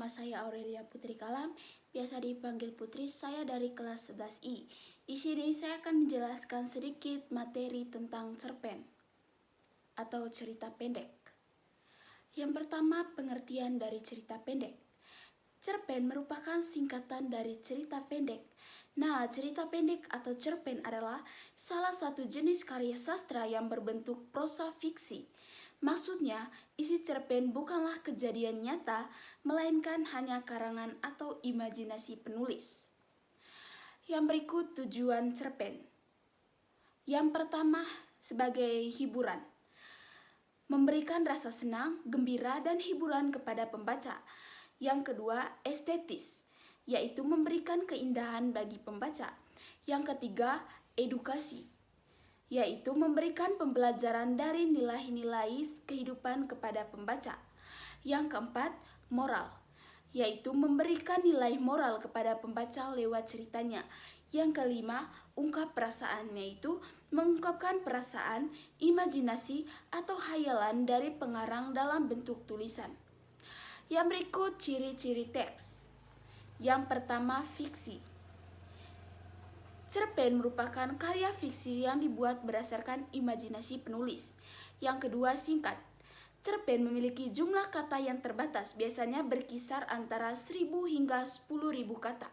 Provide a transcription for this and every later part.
nama saya Aurelia Putri Kalam, biasa dipanggil Putri. Saya dari kelas 11I. Di sini saya akan menjelaskan sedikit materi tentang cerpen atau cerita pendek. Yang pertama, pengertian dari cerita pendek. Cerpen merupakan singkatan dari cerita pendek. Nah, cerita pendek atau cerpen adalah salah satu jenis karya sastra yang berbentuk prosa fiksi. Maksudnya, isi cerpen bukanlah kejadian nyata, melainkan hanya karangan atau imajinasi penulis. Yang berikut tujuan cerpen. Yang pertama, sebagai hiburan. Memberikan rasa senang, gembira, dan hiburan kepada pembaca. Yang kedua, estetis, yaitu memberikan keindahan bagi pembaca. Yang ketiga, edukasi, yaitu memberikan pembelajaran dari nilai-nilai kehidupan kepada pembaca. Yang keempat, moral, yaitu memberikan nilai moral kepada pembaca lewat ceritanya. Yang kelima, ungkap perasaan, yaitu mengungkapkan perasaan, imajinasi, atau hayalan dari pengarang dalam bentuk tulisan. Yang berikut ciri-ciri teks. Yang pertama, fiksi. Cerpen merupakan karya fiksi yang dibuat berdasarkan imajinasi penulis. Yang kedua, singkat. Cerpen memiliki jumlah kata yang terbatas, biasanya berkisar antara 1.000 hingga 10.000 kata.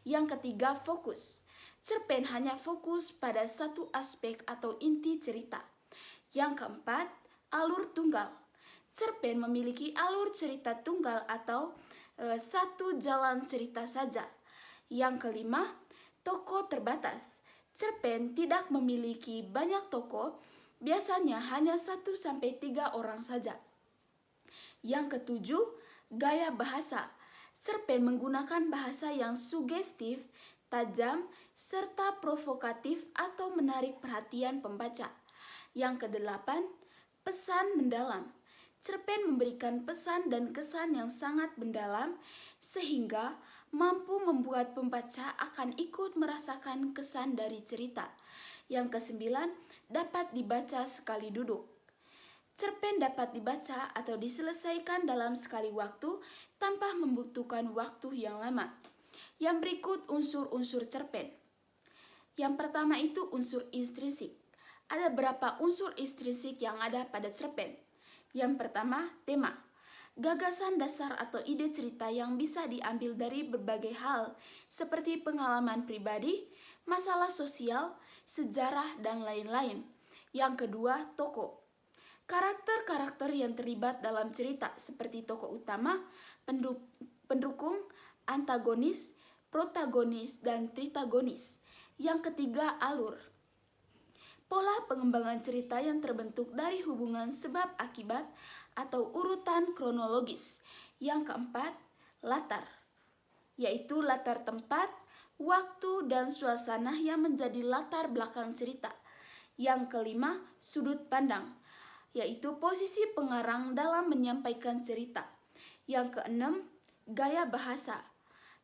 Yang ketiga, fokus. Cerpen hanya fokus pada satu aspek atau inti cerita. Yang keempat, alur tunggal. Cerpen memiliki alur cerita tunggal atau satu jalan cerita saja. Yang kelima, tokoh terbatas. Cerpen tidak memiliki banyak tokoh, biasanya hanya 1-3 orang saja. Yang ketujuh, gaya bahasa. Cerpen menggunakan bahasa yang sugestif, tajam, serta provokatif atau menarik perhatian pembaca. Yang kedelapan, pesan mendalam. Cerpen memberikan pesan dan kesan yang sangat mendalam sehingga mampu membuat pembaca akan ikut merasakan kesan dari cerita. Yang kesembilan, dapat dibaca sekali duduk. Cerpen dapat dibaca atau diselesaikan dalam sekali waktu tanpa membutuhkan waktu yang lama. Yang berikut unsur-unsur cerpen. Yang pertama itu unsur intrinsik. Ada berapa unsur intrinsik yang ada pada cerpen? Yang pertama, tema. Gagasan dasar atau ide cerita yang bisa diambil dari berbagai hal, seperti pengalaman pribadi, masalah sosial, sejarah, dan lain-lain. Yang kedua, tokoh. Karakter-karakter yang terlibat dalam cerita, seperti tokoh utama, pendukung, antagonis, protagonis, dan tritagonis. Yang ketiga, alur. Pola pengembangan cerita yang terbentuk dari hubungan sebab akibat atau urutan kronologis. Yang keempat, latar, yaitu latar tempat, waktu, dan suasana yang menjadi latar belakang cerita. Yang kelima, sudut pandang, yaitu posisi pengarang dalam menyampaikan cerita. Yang keenam, gaya bahasa,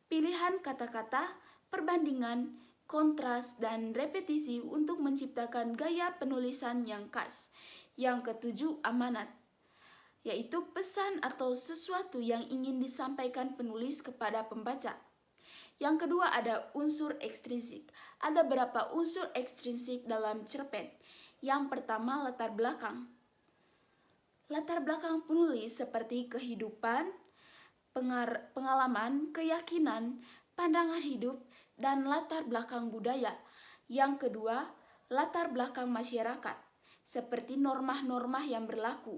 pilihan kata-kata, perbandingan, kontras, dan repetisi untuk menciptakan gaya penulisan yang khas. Yang ketujuh, amanat, yaitu pesan atau sesuatu yang ingin disampaikan penulis kepada pembaca. Yang kedua ada unsur ekstrinsik. Ada berapa unsur ekstrinsik dalam cerpen? Yang pertama, latar belakang. Latar belakang penulis seperti kehidupan, pengalaman, keyakinan, pandangan hidup, dan latar belakang budaya. Yang kedua, latar belakang masyarakat, seperti norma-norma yang berlaku.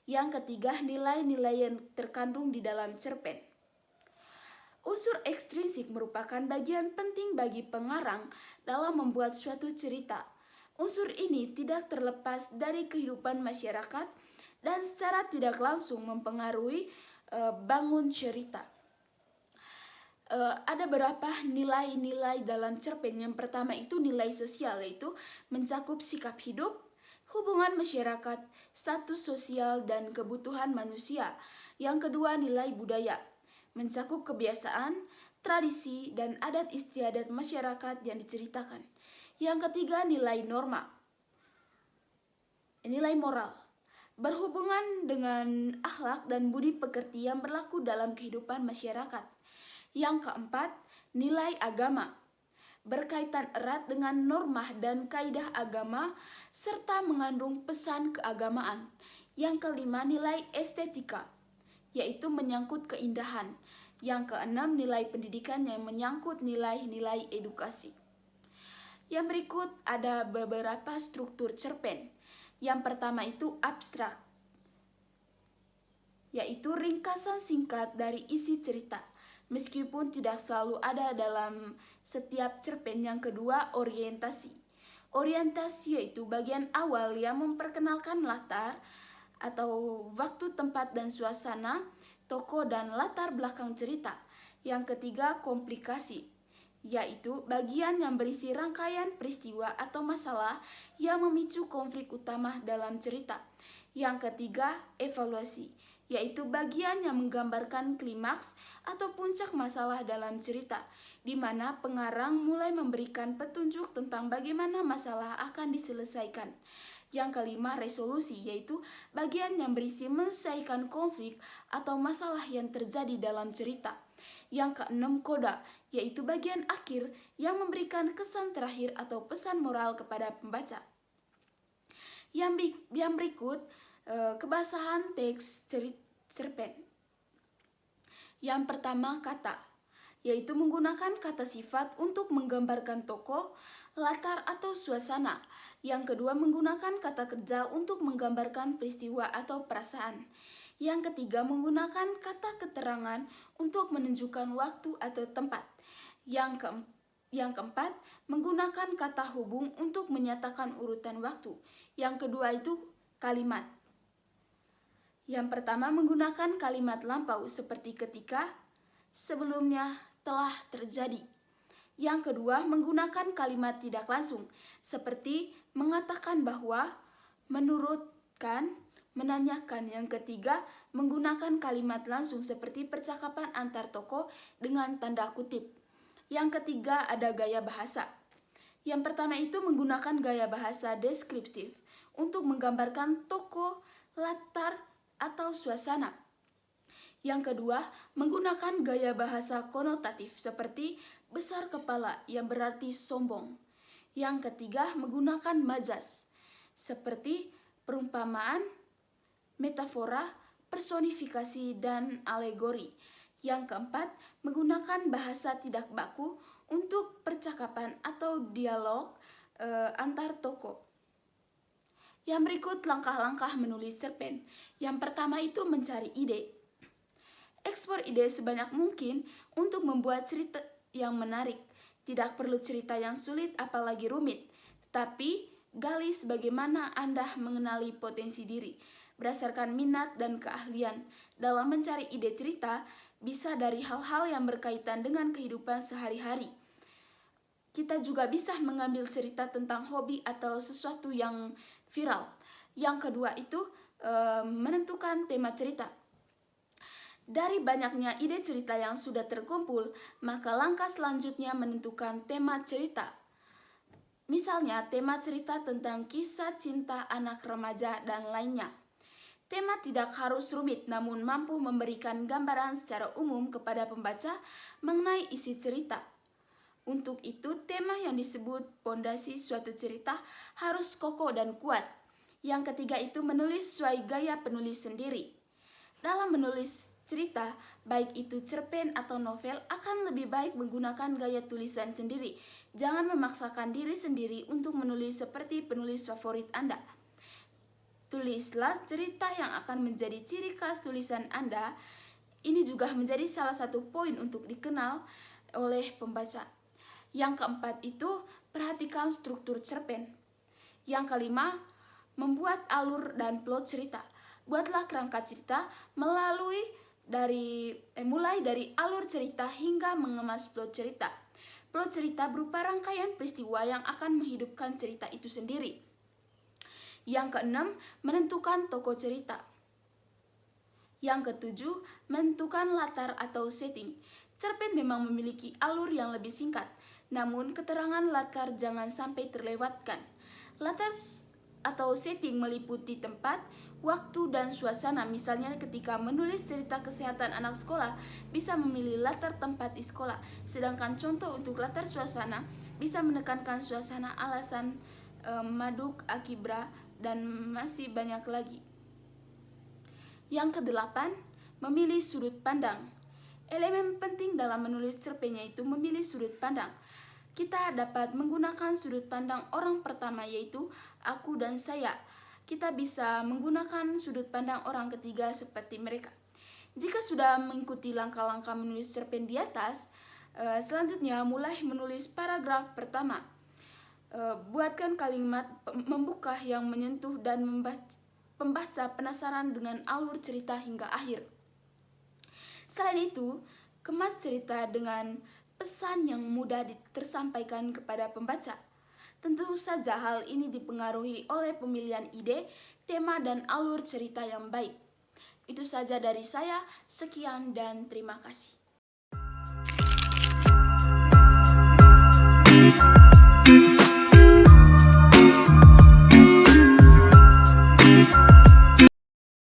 Yang ketiga, nilai-nilai yang terkandung di dalam cerpen. Unsur ekstrinsik merupakan bagian penting bagi pengarang dalam membuat suatu cerita. Unsur ini tidak terlepas dari kehidupan masyarakat dan secara tidak langsung mempengaruhi bangun cerita. Ada beberapa nilai-nilai dalam cerpen. Yang pertama itu nilai sosial, yaitu mencakup sikap hidup, hubungan masyarakat, status sosial, dan kebutuhan manusia. Yang kedua, nilai budaya, mencakup kebiasaan, tradisi, dan adat istiadat masyarakat yang diceritakan. Yang ketiga, nilai norma, nilai moral, berhubungan dengan akhlak dan budi pekerti yang berlaku dalam kehidupan masyarakat. Yang keempat, nilai agama. Berkaitan erat dengan norma dan kaidah agama serta mengandung pesan keagamaan. Yang kelima, nilai estetika, yaitu menyangkut keindahan. Yang keenam, nilai pendidikan yang menyangkut nilai-nilai edukasi. Yang berikut ada beberapa struktur cerpen. Yang pertama itu abstrak, yaitu ringkasan singkat dari isi cerita, meskipun tidak selalu ada dalam setiap cerpen. Yang kedua, orientasi. Orientasi yaitu bagian awal yang memperkenalkan latar atau waktu, tempat, dan suasana, tokoh, dan latar belakang cerita. Yang ketiga, komplikasi, yaitu bagian yang berisi rangkaian peristiwa atau masalah yang memicu konflik utama dalam cerita. Yang ketiga, evaluasi, yaitu bagian yang menggambarkan klimaks atau puncak masalah dalam cerita, di mana pengarang mulai memberikan petunjuk tentang bagaimana masalah akan diselesaikan. Yang kelima, resolusi, yaitu bagian yang berisi menyelesaikan konflik atau masalah yang terjadi dalam cerita. Yang keenam, koda, yaitu bagian akhir yang memberikan kesan terakhir atau pesan moral kepada pembaca. Yang berikut, kebasahan teks cerpen. Yang pertama, kata, yaitu menggunakan kata sifat untuk menggambarkan tokoh, latar, atau suasana. Yang kedua, menggunakan kata kerja untuk menggambarkan peristiwa atau perasaan. Yang ketiga, menggunakan kata keterangan untuk menunjukkan waktu atau tempat. Yang keempat, menggunakan kata hubung untuk menyatakan urutan waktu. Yang kedua itu kalimat. Yang pertama, menggunakan kalimat lampau seperti ketika, sebelumnya, telah terjadi. Yang kedua, menggunakan kalimat tidak langsung seperti mengatakan bahwa, menurutkan, menanyakan. Yang ketiga, menggunakan kalimat langsung seperti percakapan antar tokoh dengan tanda kutip. Yang ketiga, ada gaya bahasa. Yang pertama itu menggunakan gaya bahasa deskriptif untuk menggambarkan tokoh, latar, atau suasana. Yang kedua, menggunakan gaya bahasa konotatif seperti besar kepala yang berarti sombong. Yang ketiga, menggunakan majas seperti perumpamaan, metafora, personifikasi, dan alegori. Yang keempat, menggunakan bahasa tidak baku untuk percakapan atau dialog antar tokoh. Yang berikut langkah-langkah menulis cerpen. Yang pertama itu mencari ide. Eksplor ide sebanyak mungkin untuk membuat cerita yang menarik. Tidak perlu cerita yang sulit apalagi rumit, tetapi gali sebagaimana Anda mengenali potensi diri. Berdasarkan minat dan keahlian dalam mencari ide cerita, bisa dari hal-hal yang berkaitan dengan kehidupan sehari-hari. Kita juga bisa mengambil cerita tentang hobi atau sesuatu yang viral. Yang kedua itu menentukan tema cerita. Dari banyaknya ide cerita yang sudah terkumpul, maka langkah selanjutnya menentukan tema cerita. Misalnya, tema cerita tentang kisah cinta anak remaja dan lainnya. Tema tidak harus rumit, namun mampu memberikan gambaran secara umum kepada pembaca mengenai isi cerita. Untuk itu, tema yang disebut pondasi suatu cerita harus kokoh dan kuat. Yang ketiga itu menulis sesuai gaya penulis sendiri. Dalam menulis cerita, baik itu cerpen atau novel, akan lebih baik menggunakan gaya tulisan sendiri. Jangan memaksakan diri sendiri untuk menulis seperti penulis favorit Anda. Tulislah cerita yang akan menjadi ciri khas tulisan Anda. Ini juga menjadi salah satu poin untuk dikenal oleh pembaca. Yang keempat itu perhatikan struktur cerpen. Yang kelima, membuat alur dan plot cerita. Buatlah kerangka cerita mulai dari alur cerita hingga mengemas plot cerita. Plot cerita berupa rangkaian peristiwa yang akan menghidupkan cerita itu sendiri. Yang keenam, menentukan tokoh cerita. Yang ketujuh, menentukan latar atau setting. Cerpen memang memiliki alur yang lebih singkat, namun keterangan latar jangan sampai terlewatkan. Latar atau setting meliputi tempat, waktu dan suasana. Misalnya ketika menulis cerita kesehatan anak sekolah, bisa memilih latar tempat di sekolah. Sedangkan contoh untuk latar suasana, bisa menekankan suasana, alasan, maduk, akibra, dan masih banyak lagi. Yang kedelapan, memilih sudut pandang. Elemen penting dalam menulis cerpennya itu memilih sudut pandang. Kita dapat menggunakan sudut pandang orang pertama, yaitu aku dan saya. Kita bisa menggunakan sudut pandang orang ketiga seperti mereka. Jika sudah mengikuti langkah-langkah menulis cerpen di atas, selanjutnya mulai menulis paragraf pertama. Buatkan kalimat membuka yang menyentuh dan pembaca penasaran dengan alur cerita hingga akhir. Selain itu, kemas cerita dengan pesan yang mudah tersampaikan kepada pembaca. Tentu saja hal ini dipengaruhi oleh pemilihan ide, tema, dan alur cerita yang baik. Itu saja dari saya, sekian dan terima kasih.